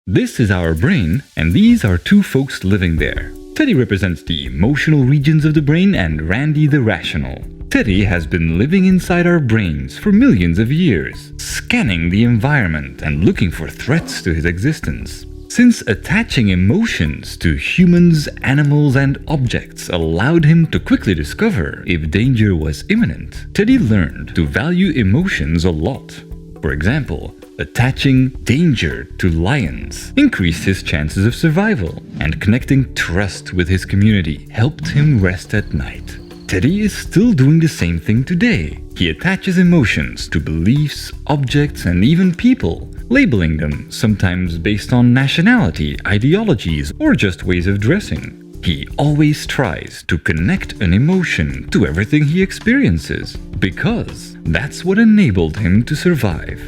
This is our brain, and these are two folks living there. Teddy represents the emotional regions of the brain and Randy the rational. Teddy has been living inside our brains for millions of years, scanning the environment and looking for threats to his existence. Since attaching emotions to humans, animals, and objects allowed him to quickly discover if danger was imminent, Teddy learned to value emotions a lot. For example, attaching danger to lions increased his chances of survival, and connecting trust with his community helped him rest at night. Teddy is still doing the same thing today. He attaches emotions to beliefs, objects, and even people, labeling them sometimes based on nationality, ideologies, or just ways of dressing. He always tries to connect an emotion to everything he experiences, because that's what enabled him to survive.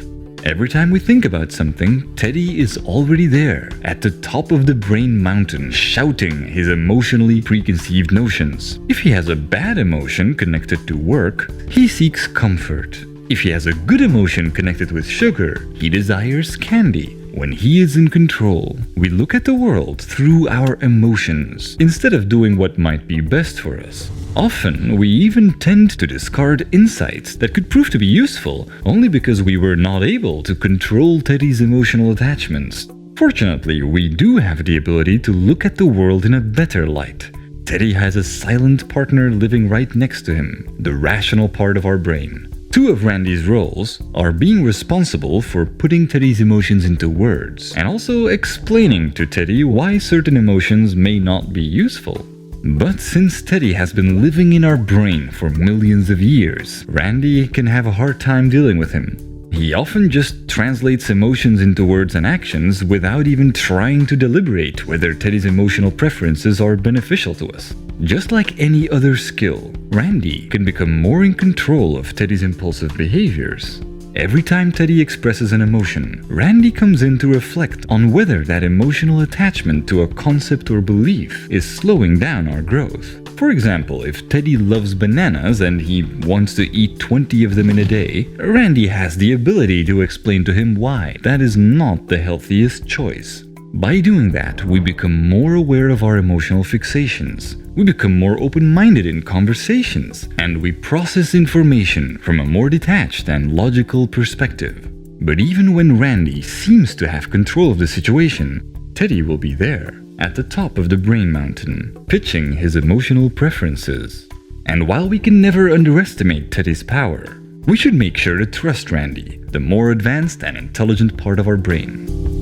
Every time we think about something, Teddy is already there, at the top of the brain mountain, shouting his emotionally preconceived notions. If he has a bad emotion connected to work, he seeks comfort. If he has a good emotion connected with sugar, he desires candy. When he is in control, we look at the world through our emotions, instead of doing what might be best for us. Often, we even tend to discard insights that could prove to be useful, only because we were not able to control Teddy's emotional attachments. Fortunately, we do have the ability to look at the world in a better light. Teddy has a silent partner living right next to him, the rational part of our brain. Two of Randy's roles are being responsible for putting Teddy's emotions into words, and also explaining to Teddy why certain emotions may not be useful. But since Teddy has been living in our brain for millions of years, Randy can have a hard time dealing with him. He often just translates emotions into words and actions without even trying to deliberate whether Teddy's emotional preferences are beneficial to us. Just like any other skill, Randy can become more in control of Teddy's impulsive behaviors. Every time Teddy expresses an emotion, Randy comes in to reflect on whether that emotional attachment to a concept or belief is slowing down our growth. For example, if Teddy loves bananas and he wants to eat 20 of them in a day, Randy has the ability to explain to him why that is not the healthiest choice. By doing that, we become more aware of our emotional fixations. We become more open-minded in conversations, and we process information from a more detached and logical perspective. But even when Randy seems to have control of the situation, Teddy will be there, at the top of the brain mountain, pitching his emotional preferences. And while we can never underestimate Teddy's power, we should make sure to trust Randy, the more advanced and intelligent part of our brain.